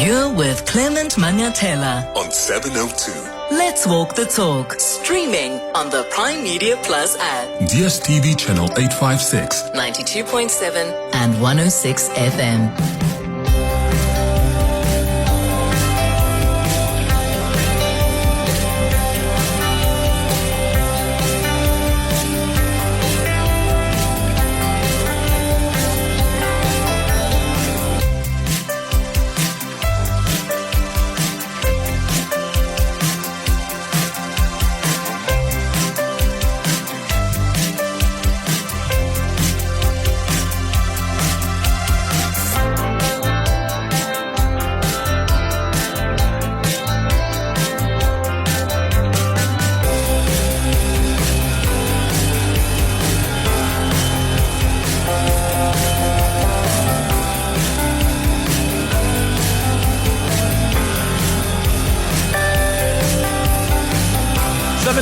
You're with Clement Manyathela on 702. Let's walk the talk. Streaming on the Prime Media Plus app. DSTV channel 856. 92.7 and 106 FM.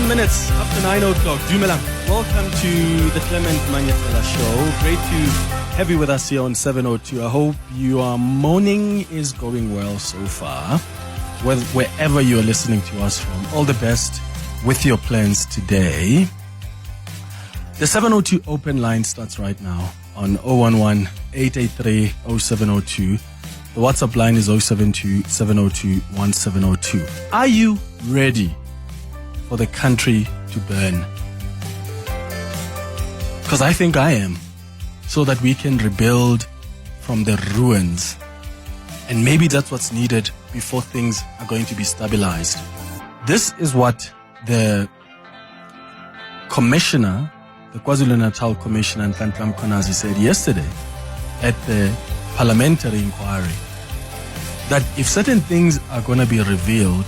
Minutes after 9 o'clock. Dumelang. Welcome to the Clement Manyathela Show. Great to have you with us here on 702. I hope your morning is going well so far. Wherever you're listening to us from, all the best with your plans today. The 702 open line starts right now on 011-883-0702. The WhatsApp line is 072-702-1702. Are you ready for the country to burn? Because I think I am, so that we can rebuild from the ruins. And maybe that's what's needed before things are going to be stabilized. This is what the commissioner, the KwaZulu-Natal Commissioner Nhlanhla Mkhwanazi said yesterday at the parliamentary inquiry, that if certain things are going to be revealed,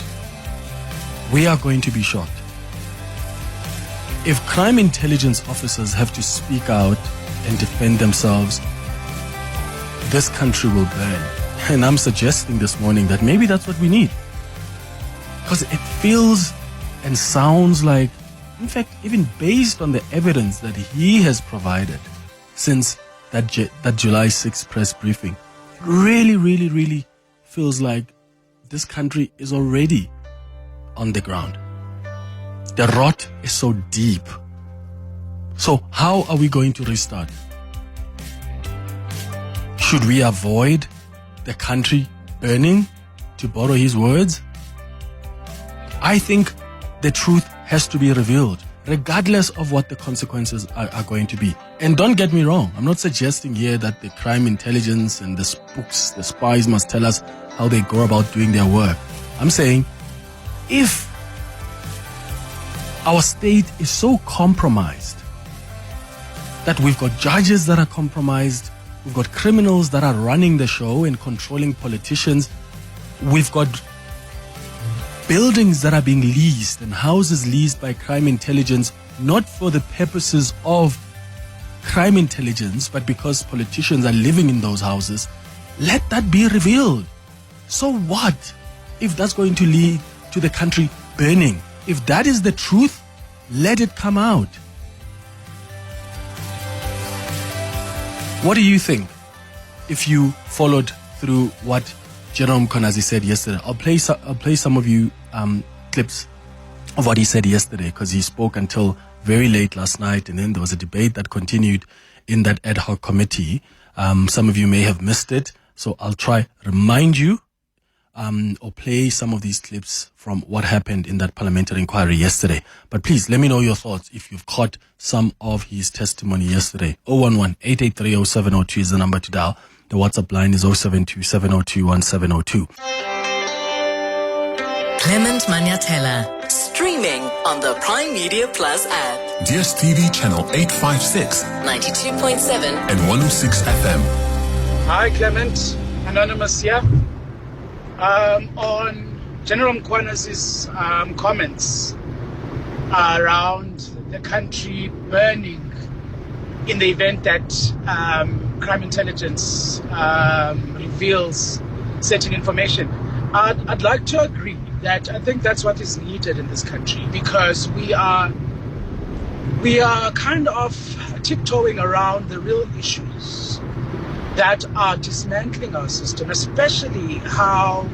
we are going to be shocked. If crime intelligence officers have to speak out and defend themselves, this country will burn. And I'm suggesting this morning that maybe that's what we need. Because it feels and sounds like, in fact, even based on the evidence that he has provided since that July 6th press briefing, it really feels like this country is already on the ground. The rot is so deep. So how are we going to restart? Should we avoid the country burning, to borrow his words? I think the truth has to be revealed, regardless of what the consequences are going to be. And don't get me wrong, I'm not suggesting here that the crime intelligence and the spooks, the spies must tell us how they go about doing their work. I'm saying, if our state is so compromised that we've got judges that are compromised, we've got criminals that are running the show and controlling politicians, we've got buildings that are being leased and houses leased by crime intelligence, not for the purposes of crime intelligence, but because politicians are living in those houses, let that be revealed. So what if that's going to lead to the country burning? If that is the truth, let it come out. What do you think if you followed through what General Mkhwanazi said yesterday? I'll play some of you clips of what he said yesterday, because he spoke until very late last night, and then there was a debate that continued in that ad hoc committee. Some of you may have missed it, so I'll try remind you or play some of these clips from what happened in that parliamentary inquiry yesterday. But please, let me know your thoughts if you've caught some of his testimony yesterday. 011-883-0702 is the number to dial. The WhatsApp line is 072-702-1702. Clement Manyathela, streaming on the Prime Media Plus app. DSTV channel 856. 92.7 and 106 FM. Hi Clement, Anonymous here. On General Mkhwanazi's comments around the country burning in the event that crime intelligence reveals certain information, I'd like to agree that I think that's what is needed in this country, because we are kind of tiptoeing around the real issues that are dismantling our system, especially how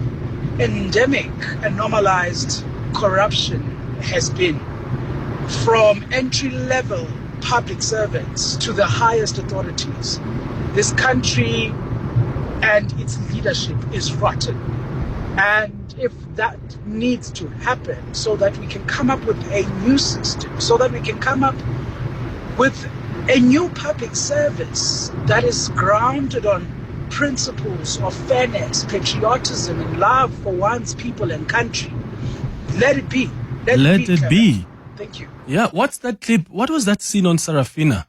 endemic and normalized corruption has been, from entry-level public servants to the highest authorities. This country and its leadership is rotten. And if that needs to happen so that we can come up with a new system, so that we can come up with a new public service that is grounded on principles of fairness, patriotism, and love for one's people and country, let it be. Let it be. Thank you. Yeah, what's that clip? What was that scene on Sarafina?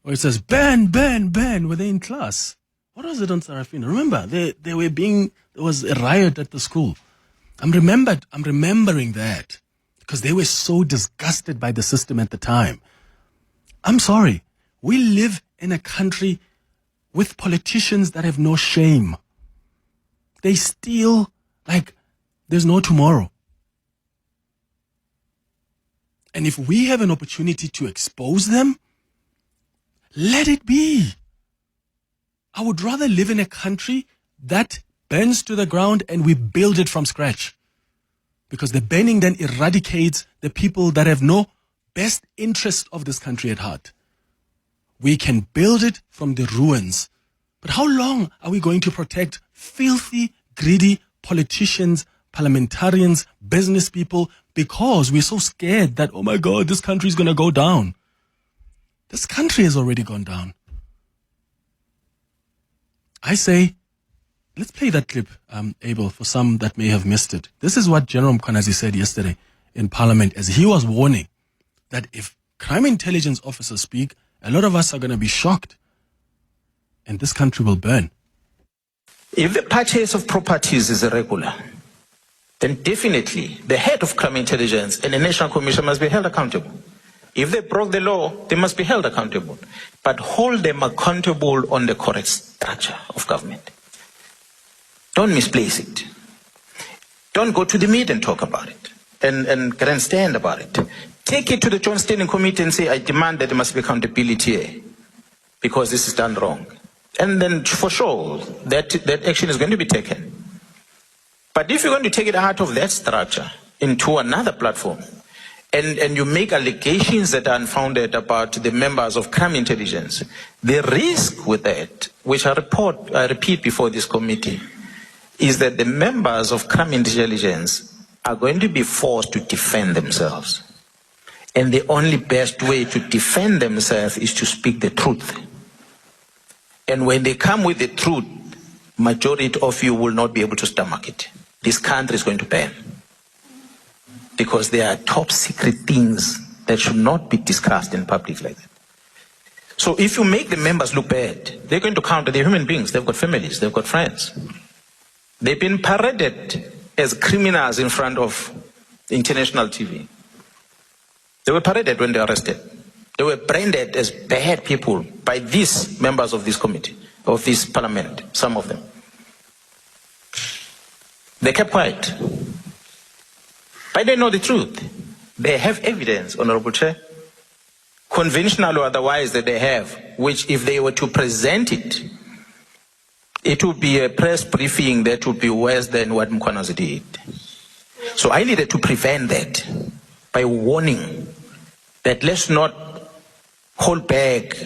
Where it says, ban, ban, ban, were they in class? What was it on Sarafina? Remember, there was a riot at the school. I'm remembering that because they were so disgusted by the system at the time. I'm sorry. We live in a country with politicians that have no shame. They steal like there's no tomorrow. And if we have an opportunity to expose them, let it be. I would rather live in a country that burns to the ground and we build it from scratch. Because the burning then eradicates the people that have no best interest of this country at heart. We can build it from the ruins. But how long are we going to protect filthy, greedy politicians, parliamentarians, business people, because we're so scared that, oh my God, this country is going to go down? This country has already gone down. I say, let's play that clip, Abel, for some that may have missed it. This is what General Mkhwanazi said yesterday in Parliament as he was warning that if crime intelligence officers speak, a lot of us are going to be shocked and this country will burn. If the purchase of properties is irregular, then definitely the head of crime intelligence and the National Commission must be held accountable. If they broke the law, they must be held accountable. But hold them accountable on the correct structure of government. Don't misplace it. Don't go to the media and talk about it and grandstand about it. Take it to the Joint Standing Committee and say, I demand that there must be accountability here because this is done wrong. And then for sure, that action is going to be taken. But if you're going to take it out of that structure into another platform, and you make allegations that are unfounded about the members of crime intelligence, the risk with that, which I repeat before this committee, is that the members of crime intelligence are going to be forced to defend themselves. And the only best way to defend themselves is to speak the truth. And when they come with the truth, majority of you will not be able to stomach it. This country is going to burn. Because there are top secret things that should not be discussed in public like that. So if you make the members look bad, they're going to counter. They're human beings. They've got families. They've got friends. They've been paraded as criminals in front of international TV. They were paraded when they were arrested. They were branded as bad people by these members of this committee, of this parliament, some of them. They kept quiet. But they know the truth. They have evidence, Honorable Chair, conventional or otherwise, that they have, which if they were to present it, it would be a press briefing that would be worse than what Mkhwanazi did. So I needed to prevent that by warning that let's not hold back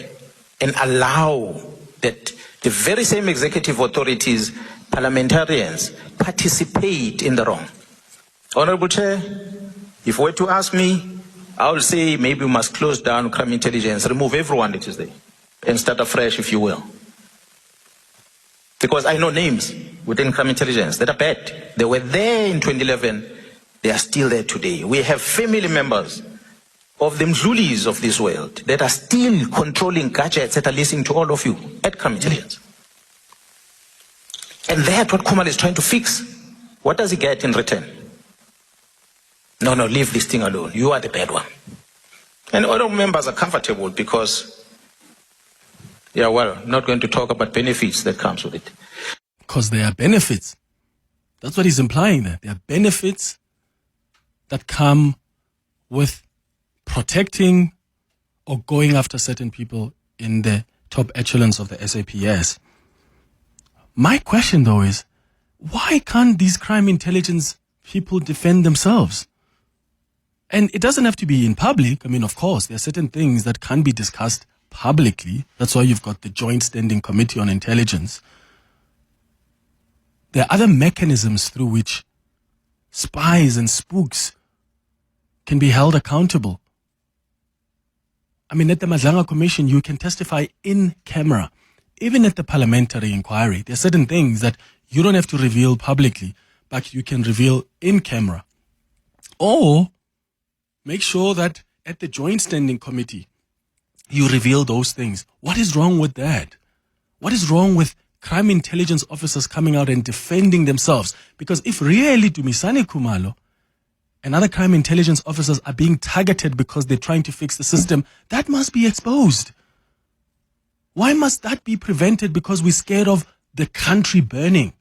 and allow that the very same executive authorities, parliamentarians, participate in the wrong. Honorable Chair, if you were to ask me, I would say maybe we must close down crime intelligence, remove everyone that is there, and start afresh, if you will. Because I know names within crime intelligence that are bad. They were there in 2011. They are still there today. We have family members of the Mzulis of this world that are still controlling gadgets that are listening to all of you at crime intelligence. And that's what Kumar is trying to fix. What does he get in return? No, leave this thing alone. You are the bad one. And other members are comfortable because, not going to talk about benefits that comes with it. Because there are benefits. That's what he's implying there. There are benefits that come with protecting or going after certain people in the top echelons of the SAPS. My question, though, is why can't these crime intelligence people defend themselves? And it doesn't have to be in public. I mean, of course, there are certain things that can't be discussed publicly. That's why you've got the Joint Standing Committee on Intelligence. There are other mechanisms through which spies and spooks can be held accountable. I mean, at the Nhlanhla Commission, you can testify in camera. Even at the parliamentary inquiry, there are certain things that you don't have to reveal publicly, but you can reveal in camera. Or make sure that at the Joint Standing Committee, you reveal those things. What is wrong with that? What is wrong with crime intelligence officers coming out and defending themselves? Because if really Dumisani Khumalo and other crime intelligence officers are being targeted because they're trying to fix the system, that must be exposed. Why must that be prevented because we're scared of the country burning?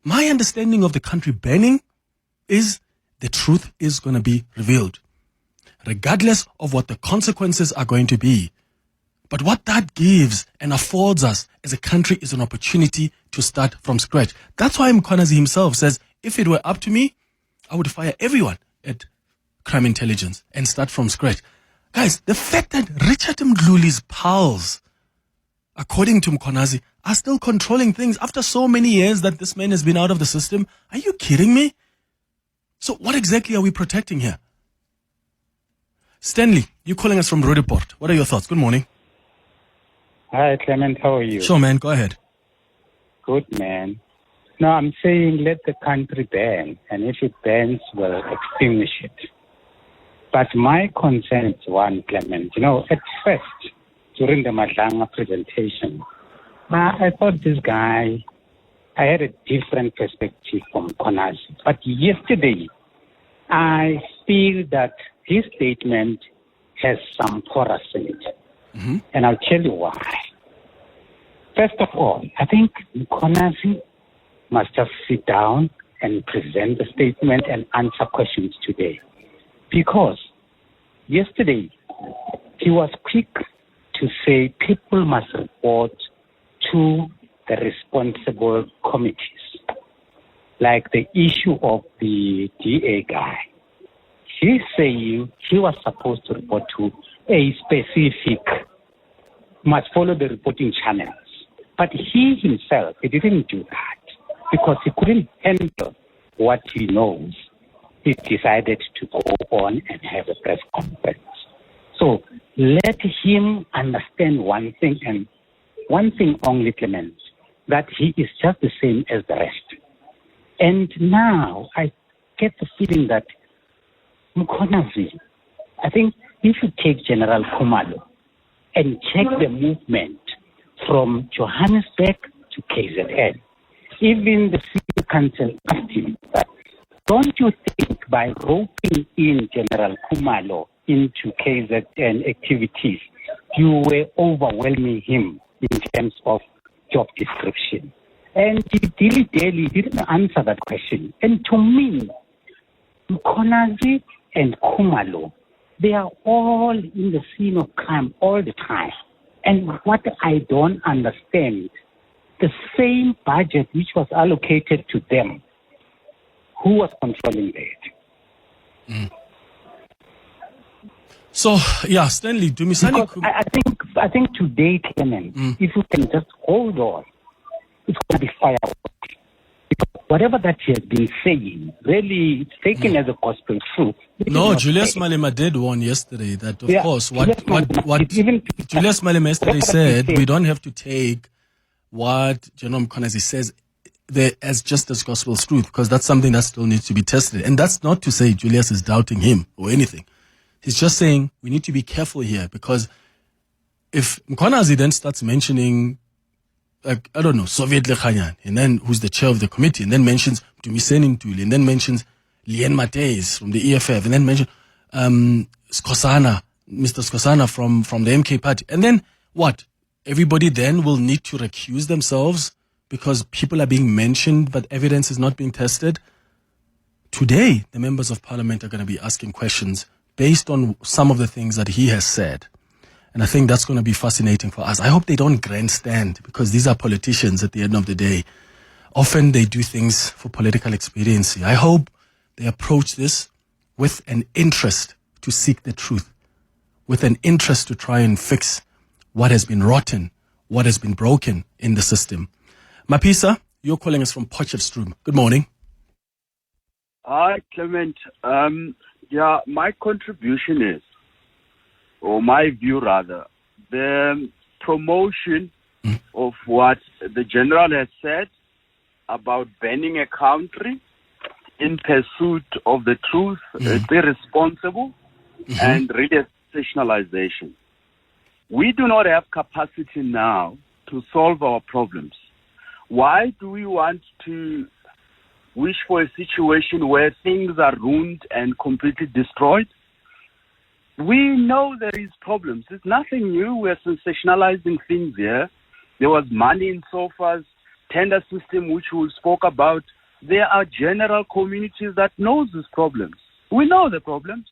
My understanding of the country burning is the truth is going to be revealed, regardless of what the consequences are going to be. But what that gives and affords us as a country is an opportunity to start from scratch. That's why Mkhwanazi himself says, if it were up to me, I would fire everyone at crime intelligence and start from scratch. Guys, the fact that Richard Mdluli's pals, according to Mkhwanazi, are still controlling things after so many years that this man has been out of the system. Are you kidding me? So what exactly are we protecting here? Stanley, you're calling us from Roodepoort. What are your thoughts? Good morning. Hi, Clement. How are you? Sure, man. Go ahead. Good, man. No, I'm saying let the country burn, and if it burns, we'll extinguish it. But my concern is one, Clement. At first, during the Nhlanhla presentation, I thought this guy, I had a different perspective from Mkhwanazi. But yesterday, I feel that his statement has some porous in it. Mm-hmm. And I'll tell you why. First of all, I think Mkhwanazi must just sit down and present the statement and answer questions today. Because yesterday, he was quick to say people must report to the responsible committees, like the issue of the DA guy. He's saying he was supposed to report to a specific, must follow the reporting channels. But he himself, he didn't do that because he couldn't handle what he knows. He decided to go on and have a press conference. So let him understand one thing, and one thing only, Clement, that he is just the same as the rest. And now I get the feeling that Mkhwanazi, I think if you take General Khumalo and check the movement from Johannesburg to KZN, even the city council asked him that, don't you think by roping in General Khumalo into KZN activities, you were overwhelming him in terms of job description? And he didn't answer that question. And to me, Mkhwanazi and Khumalo, they are all in the scene of crime all the time. And what I don't understand, the same budget which was allocated to them, who was controlling that? Mm. So, yeah, Stanley, Dumisani... I think today, Clement, if you can just hold on, it's going to be fireworks. Because whatever that he has been saying, really, it's taken as a gospel truth. No, Julius Malema did warn yesterday that, of course, what Julius Malema yesterday said, we don't have to take what General Mkhwanazi says there as just as gospel truth, because that's something that still needs to be tested. And that's not to say Julius is doubting him or anything. He's just saying we need to be careful here, because if Mkhwanazi then starts mentioning, like, I don't know, Soviet Lekhanyan, and then who's the chair of the committee, and then mentions Dumiseni Ntuli, and then mentions Lien Mateis from the EFF, and then mentions Mr. Skosana from the MK party. And then what? Everybody then will need to recuse themselves because people are being mentioned, but evidence is not being tested. Today, the members of parliament are going to be asking questions based on some of the things that he has said. And I think that's going to be fascinating for us. I hope they don't grandstand, because these are politicians at the end of the day. Often they do things for political expediency. I hope they approach this with an interest to seek the truth, with an interest to try and fix what has been rotten, what has been broken in the system. Mapisa, you're calling us from Potchefstroom. Good morning. Hi, Clement. My contribution is, or my view rather, the promotion of what the general has said about banning a country in pursuit of the truth is irresponsible and really sensationalization. We do not have capacity now to solve our problems. Why do we want to wish for a situation where things are ruined and completely destroyed? We know there is problems. It's nothing new. We're sensationalizing things here. There was money in SOFA's tender system, which we spoke about. There are general communities that knows these problems. We know the problems.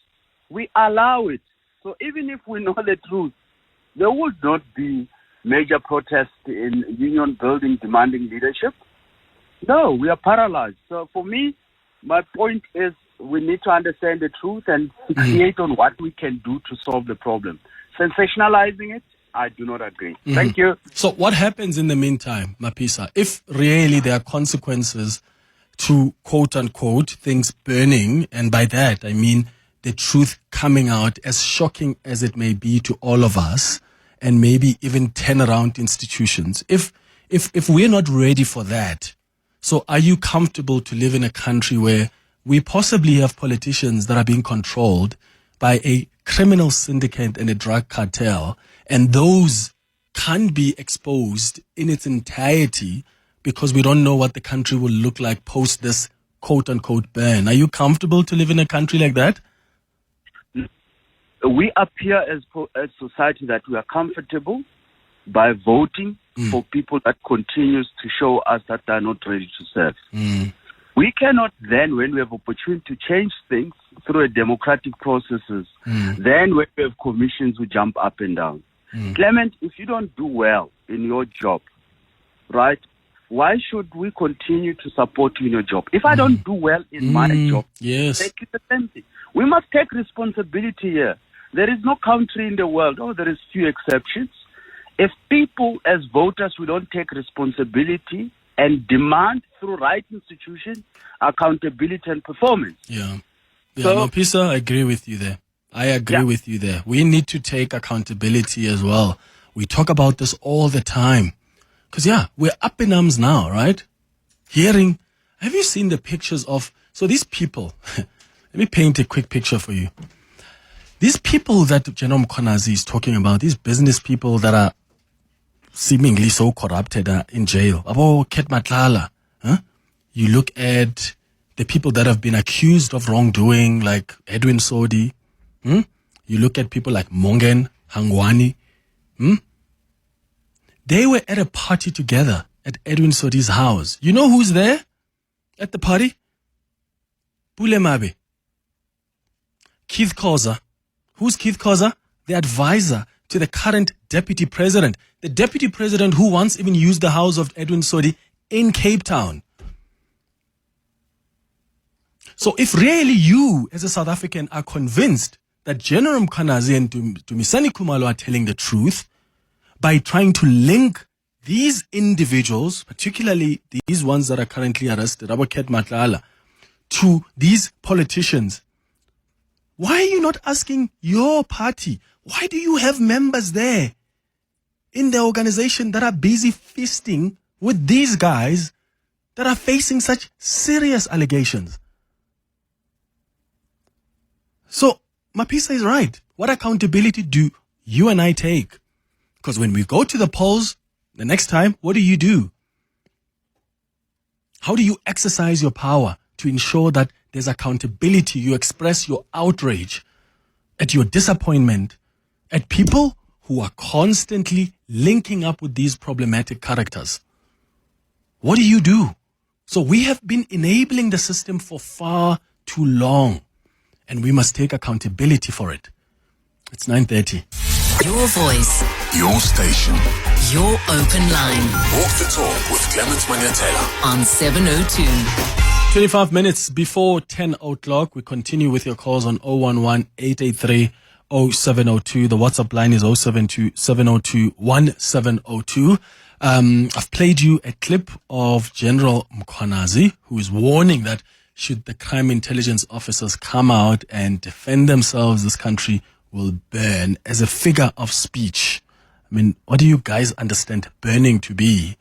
We allow it. So even if we know the truth, there would not be major protests in union building demanding leadership. No, we are paralyzed. So for me, my point is we need to understand the truth and fixate on what we can do to solve the problem. Sensationalizing it, I do not agree. Thank you. So what happens in the meantime, Mapisa, if really there are consequences to quote-unquote things burning, and by that I mean the truth coming out, as shocking as it may be to all of us, and maybe even turn around institutions? If we're not ready for that, so are you comfortable to live in a country where we possibly have politicians that are being controlled by a criminal syndicate and a drug cartel, and those can't be exposed in its entirety because we don't know what the country will look like post this quote-unquote ban? Are you comfortable to live in a country like that? We appear as society that we are comfortable by voting for people that continues to show us that they are not ready to serve. We cannot then, when we have opportunity to change things through a democratic processes, then when we have commissions who jump up and down. Clement, if you don't do well in your job, right, why should we continue to support you in your job? If I don't do well in my job, take it the same thing. We must take responsibility here. There is no country in the world, there is few exceptions. If people as voters, we don't take responsibility and demand through right institutions accountability and performance. Mapisa, I agree with you there. With you there. We need to take accountability as well. We talk about this all the time. Because, we're up in arms now, right? Have you seen the pictures of, so these people, let me paint a quick picture for you. These people that General Mkhwanazi is talking about, these business people that are seemingly so corrupted in jail. You look at the people that have been accused of wrongdoing, like Edwin Sodi. You look at people like Mongen, Hangwani. They were at a party together at Edwin Sodi's house. You know who's there at the party? Pule Mabe. Keith Khoza. Who's Keith Khoza? The advisor to the current deputy president. The deputy president who once even used the house of Edwin Sodi in Cape Town. So if really you, as a South African, are convinced that General Mkhwanazi and Dumisani Khumalo are telling the truth by trying to link these individuals, particularly these ones that are currently arrested, Aboket Matlala, to these politicians, why are you not asking your party? Why do you have members there in the organization that are busy feasting with these guys that are facing such serious allegations? So, Mapisa is right. What accountability do you and I take? Because when we go to the polls the next time, what do? How do you exercise your power to ensure that there's accountability? You express your outrage at your disappointment at people who are constantly linking up with these problematic characters. What do? So we have been enabling the system for far too long. and we must take accountability for it. It's 9:30. Your voice, Your station. your open line Walk the talk with Clement Manyathela. on 702. 25 minutes before 10 o'clock, we continue with your calls on 011-883-0702. The WhatsApp line is 072-702-1702. I've played you a clip of General Mkhwanazi, who is warning that should the crime intelligence officers come out and defend themselves, this country will burn, as a figure of speech. I mean, what do you guys understand burning to be?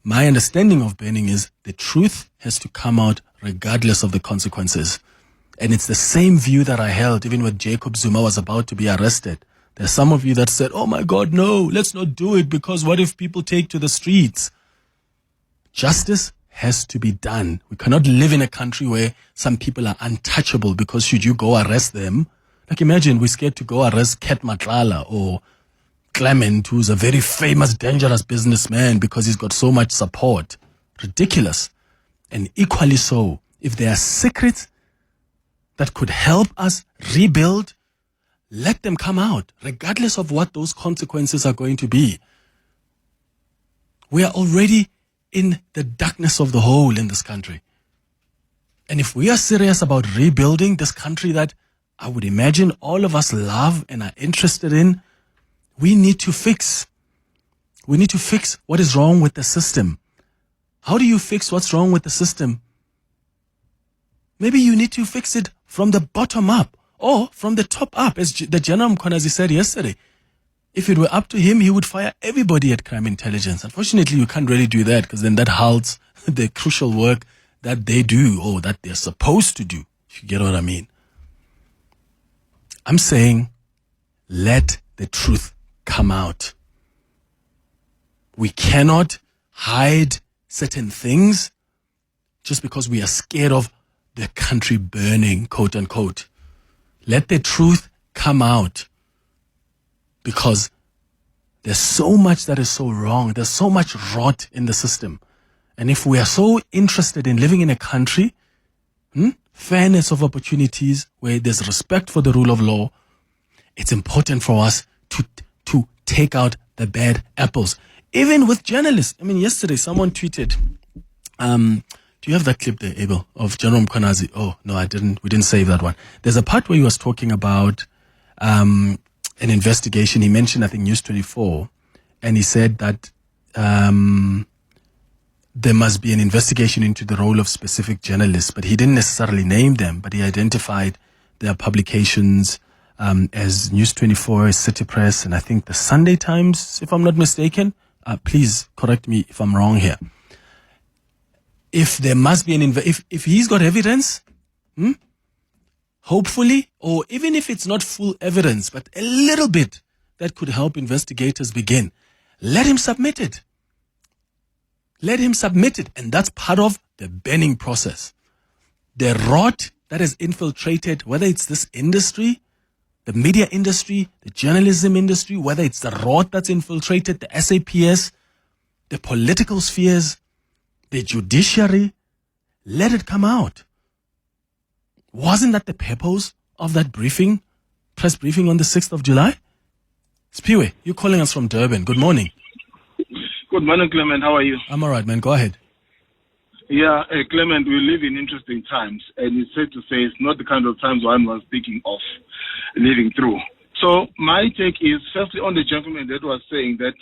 My understanding of burning is the truth has to come out regardless of the consequences. And it's the same view that I held even when Jacob Zuma was about to be arrested. There's some of you that said, oh my God, no, let's not do it, because what if people take to the streets? Justice has to be done. We cannot live in a country where some people are untouchable because should you go arrest them? Like imagine we're scared to go arrest Ket Matlala or Clement, who's a very famous, dangerous businessman because he's got so much support. Ridiculous. And equally so, if there are secrets that could help us rebuild, let them come out, regardless of what those consequences are going to be. We are already in the darkness of the hole in this country. And if we are serious about rebuilding this country that I would imagine all of us love and are interested in, we need to fix. We need to fix what is wrong with the system. How do you fix what's wrong with the system? Maybe you need to fix it from the bottom up or from the top up, as the General Mkhwanazi said yesterday. If it were up to him, he would fire everybody at crime intelligence. Unfortunately, you can't really do that because then that halts the crucial work that they do or that they're supposed to do, if you get what I mean. I'm saying let the truth come out. We cannot hide certain things just because we are scared of the country burning, quote unquote. Let the truth come out, because there's so much that is so wrong. There's so much rot in the system. And if we are so interested in living in a country, fairness of opportunities, where there's respect for the rule of law, it's important for us to take out the bad apples. Even with journalists. I mean, yesterday someone tweeted, do you have that clip there, Abel, of General Mkhwanazi? Oh, no, I didn't. We didn't save that one. There's a part where he was talking about an investigation. He mentioned, I think, News 24, and he said that there must be an investigation into the role of specific journalists, but he didn't necessarily name them, but he identified their publications as News 24, City Press, and I think the Sunday Times, if I'm not mistaken. Please correct me if I'm wrong here. If there must be if he's got evidence, hopefully, or even if it's not full evidence, but a little bit that could help investigators begin, let him submit it. Let him submit it. And that's part of the burning process. The rot that has infiltrated, whether it's this industry, the media industry, the journalism industry, whether it's the rot that's infiltrated the SAPS, the political spheres, the judiciary, let it come out. Wasn't that the purpose of that briefing, press briefing on the 6th of July? Spiwe, you're calling us from Durban. Good morning. Good morning, Clement. How are you? I'm all right, man. Go ahead. Yeah, Clement, we live in interesting times, and it's safe to say it's not the kind of times one was thinking of living through. So my take is, firstly, on the gentleman that was saying that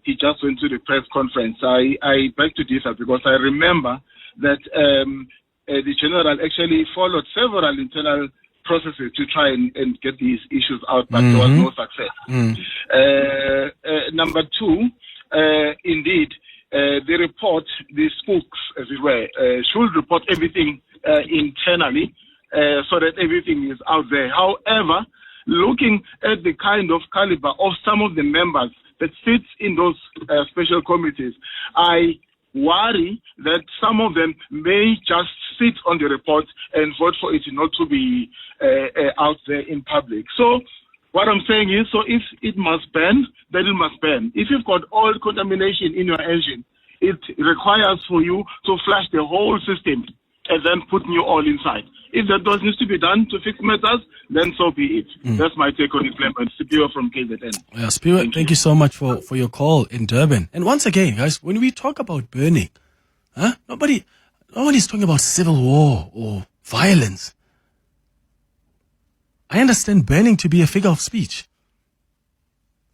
he just went to the press conference. I beg to differ, because I remember that the general actually followed several internal processes to try and get these issues out, but there was no success. Number two, indeed, the report, the spooks, as it were, should report everything internally so that everything is out there. However, looking at the kind of caliber of some of the members that sits in those special committees, I worry that some of them may just sit on the report and vote for it not to be out there in public. So what I'm saying is, so if it must burn, then it must burn. If you've got oil contamination in your engine, it requires for you to flush the whole system and then put new oil inside. If that was needs to be done to fix matters, then so be it. That's my take on it, Clement. Spiro from KZN. Yeah, Spiro, thank you so much for your call in Durban. And once again, guys, when we talk about burning, nobody's talking about civil war or violence. I understand burning to be a figure of speech.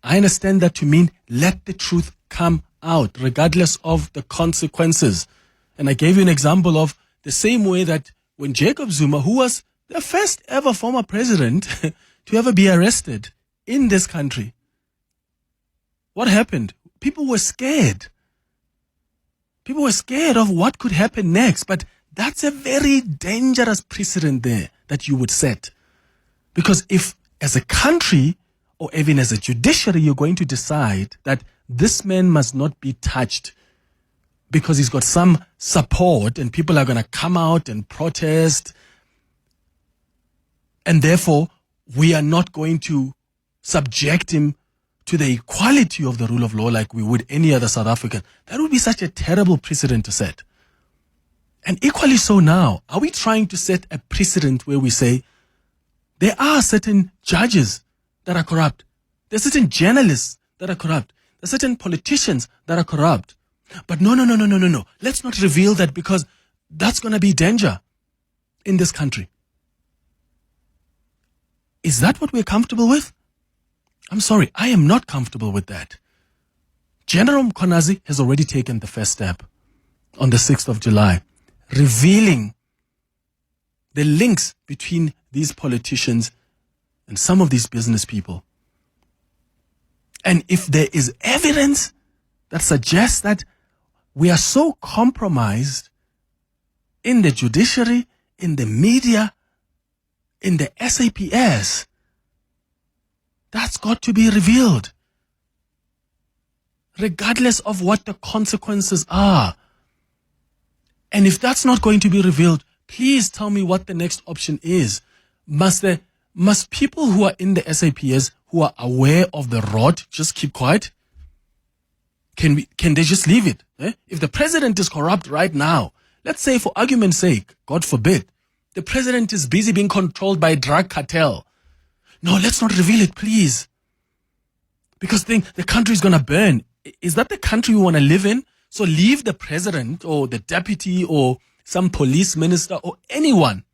I understand that to mean let the truth come out, regardless of the consequences. And I gave you an example of the same way that when Jacob Zuma, who was the first ever former president to ever be arrested in this country, what happened? People were scared. People were scared of what could happen next. But that's a very dangerous precedent there that you would set. Because if as a country or even as a judiciary, you're going to decide that this man must not be touched because he's got some support and people are going to come out and protest, and therefore we are not going to subject him to the equality of the rule of law like we would any other South African, that would be such a terrible precedent to set. And equally so now, are we trying to set a precedent where we say there are certain judges that are corrupt, there are certain journalists that are corrupt, there are certain politicians that are corrupt, but no, let's not reveal that because that's going to be danger in this country. Is that what we're comfortable with? I'm sorry, I am not comfortable with that. General Mkhwanazi has already taken the first step on the 6th of July, revealing the links between these politicians and some of these business people. And if there is evidence that suggests that we are so compromised in the judiciary, in the media, in the SAPS, that's got to be revealed, regardless of what the consequences are. And if that's not going to be revealed, please tell me what the next option is. Must people who are in the SAPS, who are aware of the rot, just keep quiet? Can they just leave it? If the president is corrupt right now, let's say for argument's sake, God forbid, the president is busy being controlled by a drug cartel. No, let's not reveal it, please. Because the country is going to burn. Is that the country we want to live in? So leave the president or the deputy or some police minister or anyone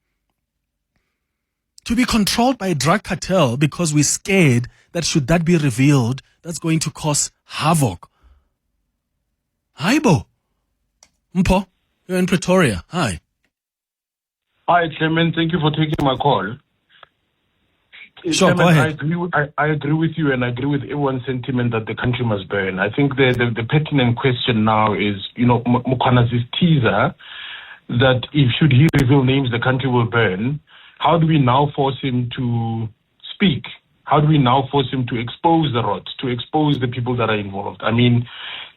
to be controlled by a drug cartel because we're scared that should that be revealed, that's going to cause havoc. Hi, Bo. Mpo, you're in Pretoria. Hi. Hi, Clement. Thank you for taking my call. Sure, Clement, go ahead. I agree with you, and I agree with everyone's sentiment that the country must burn. I think the pertinent question now is, Mkhwanazi's teaser that if should he reveal names, the country will burn. How do we now force him to speak? How do we now force him to expose the rot, to expose the people that are involved? I mean,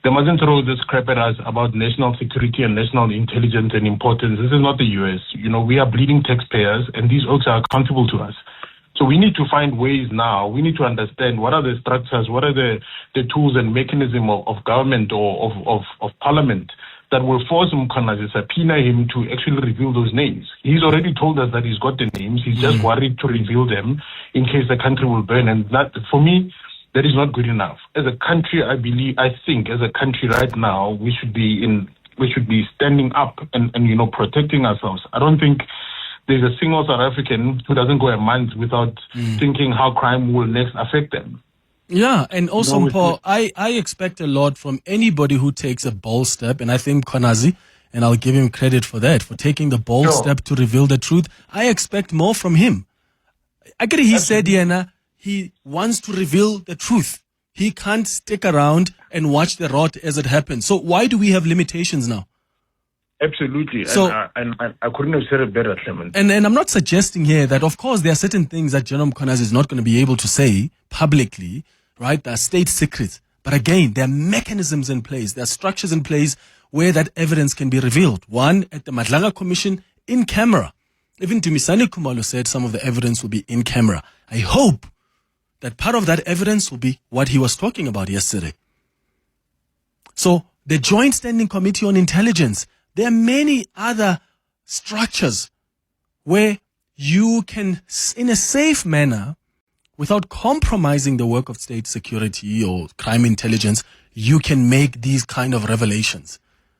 they mustn't throw this crap at us about national security and national intelligence and importance. This is not the US. We are bleeding taxpayers, and these oaks are accountable to us. So we need to find ways now. We need to understand what are the structures, what are the tools and mechanism of government or of parliament that will force Mkhwanazi, subpoena him to actually reveal those names. He's already told us that he's got the names. He's just worried to reveal them in case the country will burn. And that, for me, that is not good enough. As a country, I think as a country right now, we should be standing up and protecting ourselves. I don't think there's a single South African who doesn't go a month without thinking how crime will next affect them. Yeah, and also, Paul, I expect a lot from anybody who takes a bold step, and I think Mkhwanazi, and I'll give him credit for that, for taking the bold step to reveal the truth. I expect more from him. I get it, he said, Yana, he wants to reveal the truth. He can't stick around and watch the rot as it happens. So why do we have limitations now? Absolutely. So, and I couldn't have said it better, Clement. And I'm not suggesting here that, of course, there are certain things that General Mkhwanazi is not going to be able to say publicly, right? There are state secrets. But again, there are mechanisms in place. There are structures in place where that evidence can be revealed. One, at the Madlanga Commission, in camera. Even Dumisani Khumalo said some of the evidence will be in camera. I hope that part of that evidence will be what he was talking about yesterday. So, the Joint Standing Committee on Intelligence, there are many other structures where you can, in a safe manner, without compromising the work of state security or crime intelligence, you can make these kind of revelations.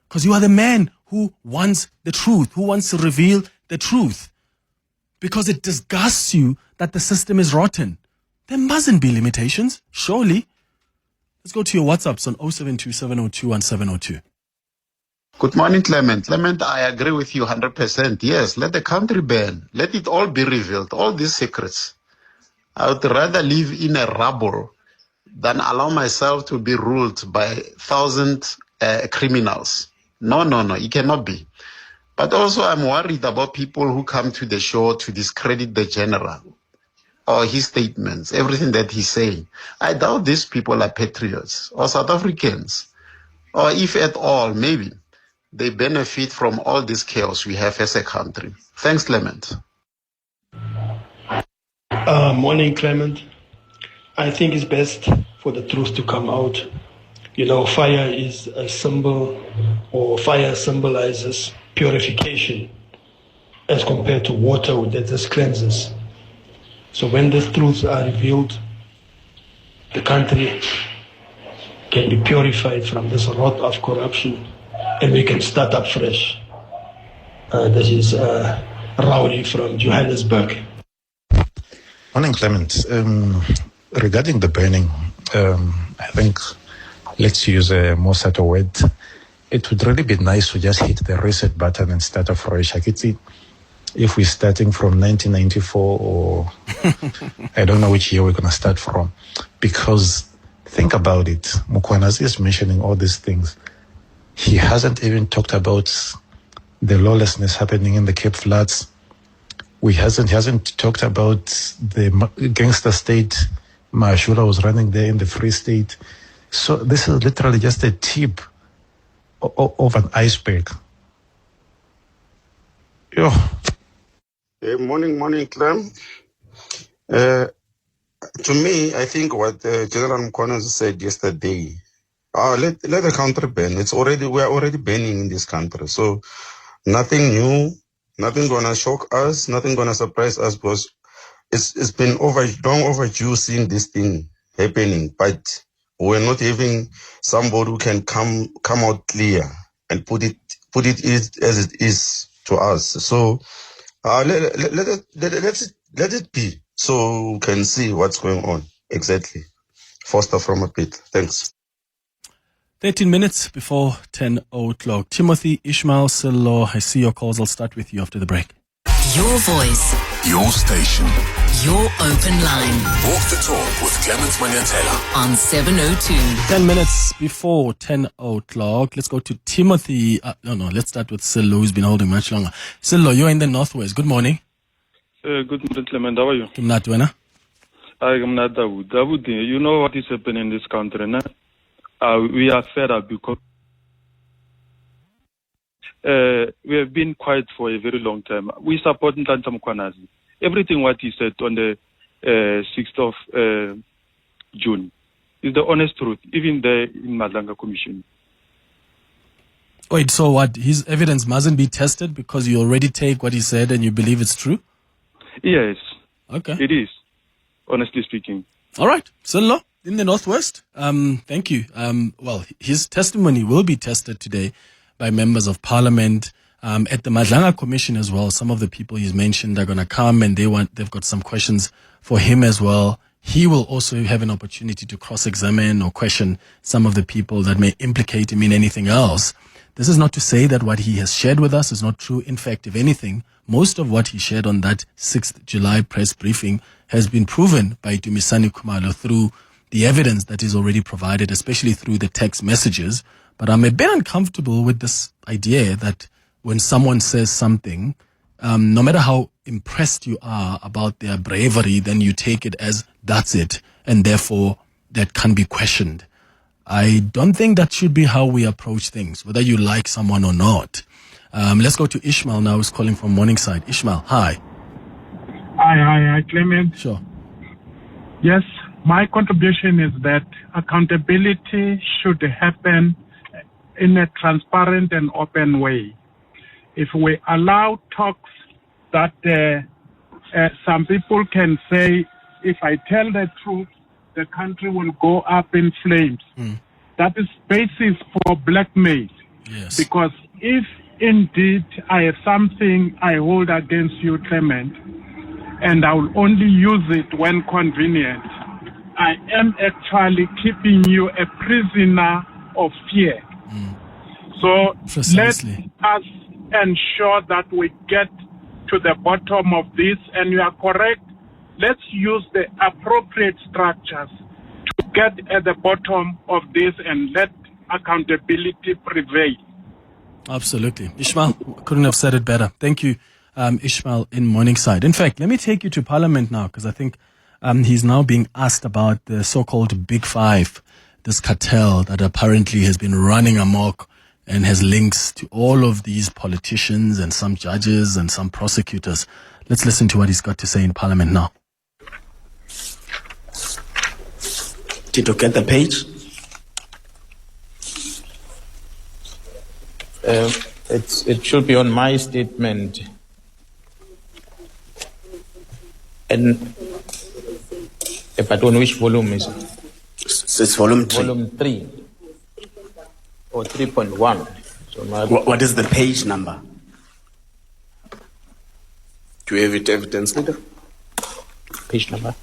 Because you are the man who wants the truth, who wants to reveal the truth. Because it disgusts you that the system is rotten. There mustn't be limitations, surely. Let's go to your WhatsApps on 0727021702. Good morning, Clement. Clement, I agree with you 100%. Yes, let the country burn. Let it all be revealed, all these secrets. I would rather live in a rubble than allow myself to be ruled by 1,000 criminals. No, it cannot be. But also I'm worried about people who come to the show to discredit the general or his statements, everything that he's saying. I doubt these people are patriots or South Africans, or if at all, maybe they benefit from all this chaos we have as a country. Thanks, Clement. Morning, Clement. I think it's best for the truth to come out. You know, fire is a symbol, or fire symbolizes purification as compared to water that just cleanses. So when the truths are revealed, the country can be purified from this rot of corruption and we can start up fresh. This is Rowdy from Johannesburg. Morning, Clement. Regarding the burning, I think let's use a more subtle word. It would really be nice to just hit the reset button and start afresh. I could see if we're starting from 1994 or I don't know which year we're going to start from. Because think about it. Mkhwanazi is mentioning all these things. He hasn't even talked about the lawlessness happening in the Cape Flats. He hasn't talked about the gangster state Mashura was running there in the Free State. So this is literally just a tip of an iceberg. Yo. Hey, morning, Clem. To me, I think what General Mkhwanazi said yesterday, let the country burn. We are already burning in this country. So nothing new, nothing gonna shock us, nothing gonna surprise us, because it's been long overdue seeing this thing happening. But we're not having somebody who can come out clear and put it as it is to us. So let it be, so we can see what's going on exactly. Foster from a pit. Thanks. 13 minutes before 10 o'clock. Timothy, Ishmael, Sello, I see your calls. I'll start with you after the break. Your voice. Your station. Your open line. Walk the talk with Clement Manyathela on 702. 10 minutes before 10 o'clock. Let's go to Timothy. Let's start with Sello, who's been holding much longer. Sello, you're in the Northwest. Good morning. Good morning, Clement. How are you? I'm not Wena. I'm not Dawood. Dawood, you know what is happening in this country, no? We are fed up because we have been quiet for a very long time. We support Nhlanhla Mkhwanazi. Everything what he said on the 6th of June is the honest truth, even there in Madlanga Commission. Wait, so what? His evidence mustn't be tested because you already take what he said and you believe it's true? Yes. Okay. It is, honestly speaking. All right. Sello, in the Northwest, thank you. Well, his testimony will be tested today by members of parliament. At the Madlanga Commission as well, some of the people he's mentioned are going to come and they've got some questions for him as well. He will also have an opportunity to cross-examine or question some of the people that may implicate him in anything else. This is not to say that what he has shared with us is not true. In fact, if anything, most of what he shared on that 6th July press briefing has been proven by Dumisani Khumalo through the evidence that is already provided, especially through the text messages. But I'm a bit uncomfortable with this idea that when someone says something, no matter how impressed you are about their bravery, then you take it as that's it, and therefore that can be questioned. I don't think that should be how we approach things, whether you like someone or not. Let's go to Ishmael now, who's calling from Morningside. Ishmael, hi. Hi, Clement. Sure. Yes, my contribution is that accountability should happen in a transparent and open way. If we allow talks that some people can say, if I tell the truth, the country will go up in flames. That is basis for blackmail. Yes. Because if indeed I have something I hold against you, Clement, and I will only use it when convenient, I am actually keeping you a prisoner of fear. So Precisely. let us ensure that we get to the bottom of this, and you are correct. Let's use the appropriate structures to get at the bottom of this and let accountability prevail. Absolutely. Ishmael, couldn't have said it better. Thank you, Ishmael in Morningside. In fact, let me take you to Parliament now, because I think he's now being asked about the so-called Big Five, this cartel that apparently has been running amok and has links to all of these politicians and some judges and some prosecutors. Let's listen to what he's got to say in Parliament now. Did you get the page? It should be on my statement. And but on which volume is it? It's volume 3. Volume 3 or 3.1. So what is the page number? Do you have it, evidence leader? Page number.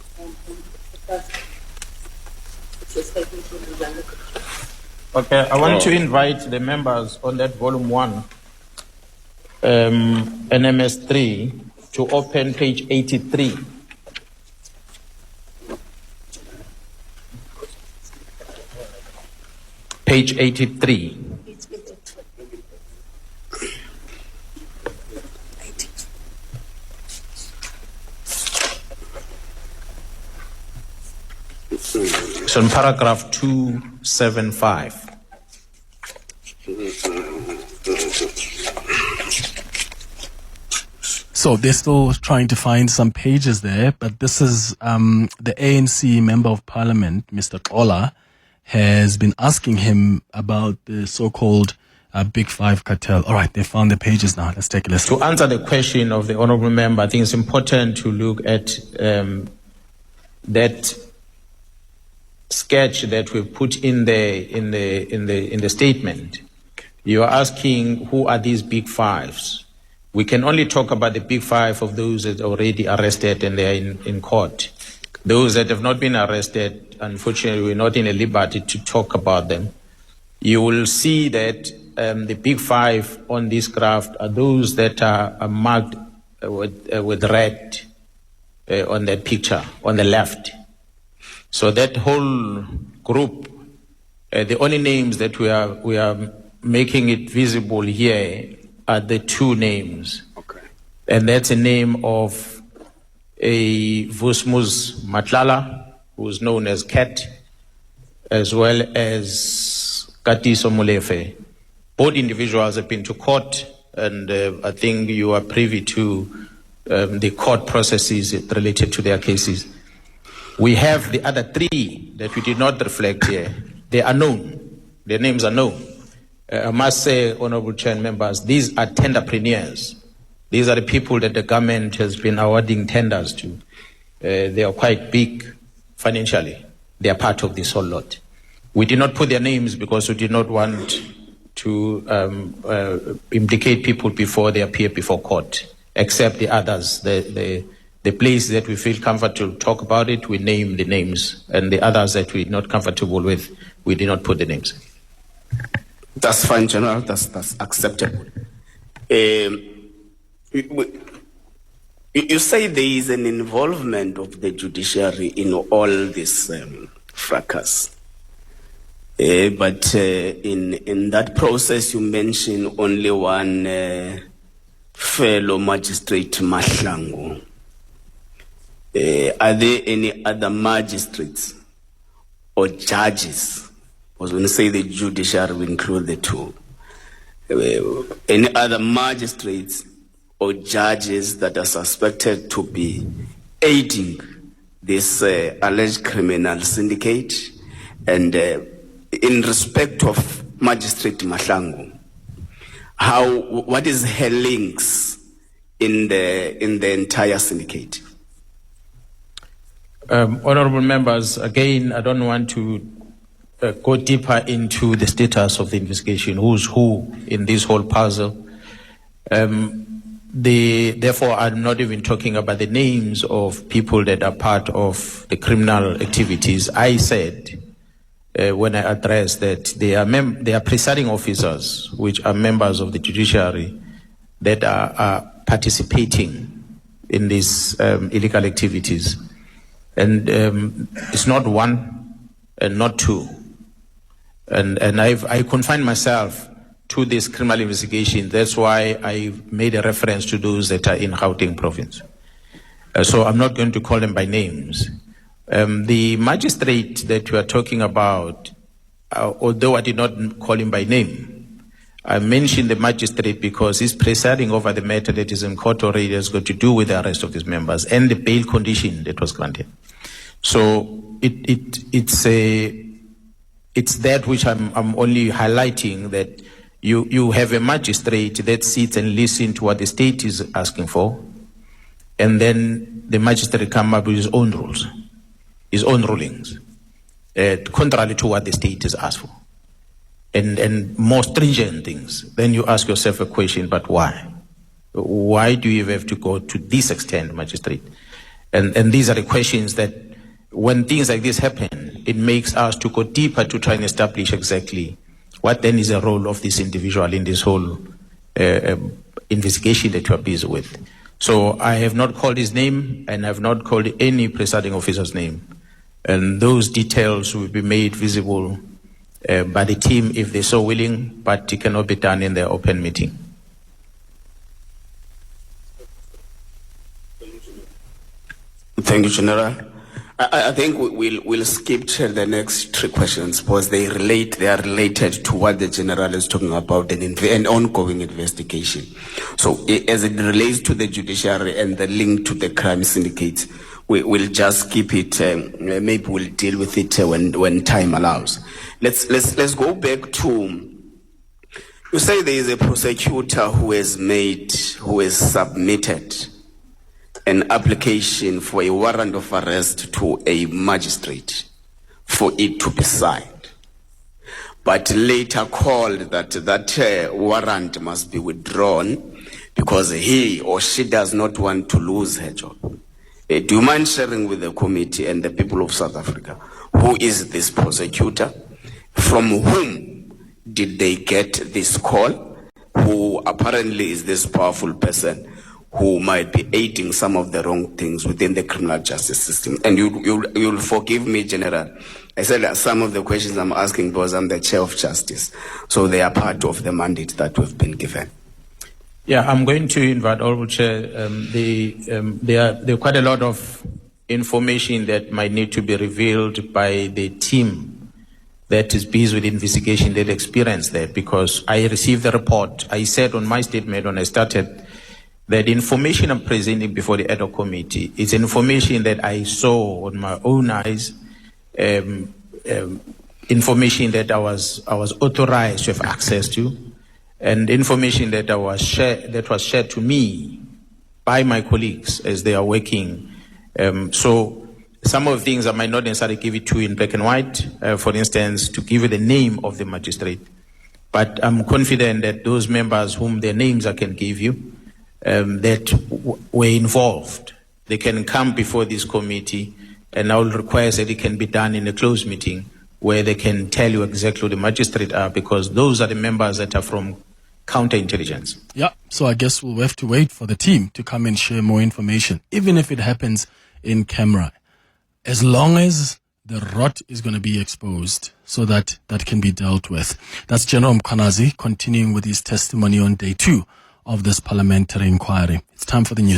Okay, I want to invite the members on that volume 1, NMS 3, to open page 83. Page 83. So in paragraph 275. So they're still trying to find some pages there, but this is the ANC Member of Parliament, Mr. Kola, has been asking him about the so-called Big Five cartel. All right, they found the pages now. Let's take a listen. To answer the question of the honourable member, I think it's important to look at that sketch that we put in the statement. You are asking who are these Big Fives. We can only talk about the Big Five of those that are already arrested and they are in court. Those that have not been arrested, unfortunately, we're not in a liberty to talk about them. You will see that the Big Five on this graph are those that are marked with red on that picture on the left. So that whole group, the only names that we are making it visible here are the two names. Okay. And that's a name of a Vusmus Matlala, who is known as Cat, as well as Katiso Molefe. Both individuals have been to court, and I think you are privy to the court processes related to their cases. We have the other three that we did not reflect here. They are known. Their names are known. I must say, Honorable Chair and members, these are tenderpreneurs. These are the people that the government has been awarding tenders to. They are quite big financially. They are part of this whole lot. We did not put their names because we did not want to implicate people before they appear before court, except the others. The place that we feel comfortable to talk about it, we name the names, and the others that we're not comfortable with, we did not put the names. That's fine, General. That's acceptable. You say there is an involvement of the judiciary in all this fracas. But in that process, you mention only one fellow magistrate, Mahlangu. Are there any other magistrates or judges? Because when you say the judiciary, we include the two. Any other magistrates or judges that are suspected to be aiding this alleged criminal syndicate? And in respect of Magistrate Mahlangu, what is her links in the entire syndicate? Honorable members, again, I don't want to go deeper into the status of the investigation, who's who in this whole puzzle. Therefore, I'm not even talking about the names of people that are part of the criminal activities. I said when I addressed that they are presiding officers, which are members of the judiciary, that are participating in these illegal activities. And it's not one and not two. And I confine myself to this criminal investigation. That's why I made a reference to those that are in Gauteng province. So I'm not going to call them by names. The magistrate that you are talking about, although I did not call him by name, I mentioned the magistrate because he's presiding over the matter that is in court already, has got to do with the arrest of these members and the bail condition that was granted. So it's that which I'm only highlighting, that you have a magistrate that sits and listens to what the state is asking for, and then the magistrate come up with his own rules, his own rulings, contrary to what the state has asked for, and more stringent things. Then you ask yourself a question, but why? Why do you have to go to this extent, magistrate? And these are the questions that, when things like this happen, it makes us to go deeper to try and establish exactly what then is the role of this individual in this whole investigation that you are busy with. So I have not called his name, and I have not called any presiding officer's name. And those details will be made visible by the team if they're so willing, but it cannot be done in the open meeting. Thank you, General. I think we'll skip to the next three questions because they are related to what the General is talking about, an ongoing investigation. So as it relates to the judiciary and the link to the crime syndicates, we'll just skip it. Maybe we'll deal with it when time allows. Let's go back to, you say there is a prosecutor who has submitted an application for a warrant of arrest to a magistrate for it to be signed, but later called that warrant must be withdrawn because he or she does not want to lose her job. Do you mind sharing with the committee and the people of South Africa, who is this prosecutor? From whom did they get this call? Who apparently is this powerful person who might be aiding some of the wrong things within the criminal justice system? And you'll forgive me, General. I said that some of the questions I'm asking because I'm the chair of justice, so they are part of the mandate that we've been given. Yeah, I'm going to invite Honorable Chair. There are quite a lot of information that might need to be revealed by the team that is busy with investigation that experienced that, because I received the report. I said on my statement when I started that the information I'm presenting before the ad hoc committee is information that I saw on my own eyes, information that I was authorized to have access to, and information that was shared to me by my colleagues as they are working. So some of the things I might not necessarily give it to you in black and white, for instance, to give you the name of the magistrate. But I'm confident that those members whom their names I can give you, that were involved, they can come before this committee, and I will request that it can be done in a closed meeting where they can tell you exactly who the magistrate are, because those are the members that are from counterintelligence. Yeah, so I guess we'll have to wait for the team to come and share more information, even if it happens in camera, as long as the rot is going to be exposed so that can be dealt with. That's General Mkhwanazi continuing with his testimony on day 2 of this parliamentary inquiry. It's time for the news.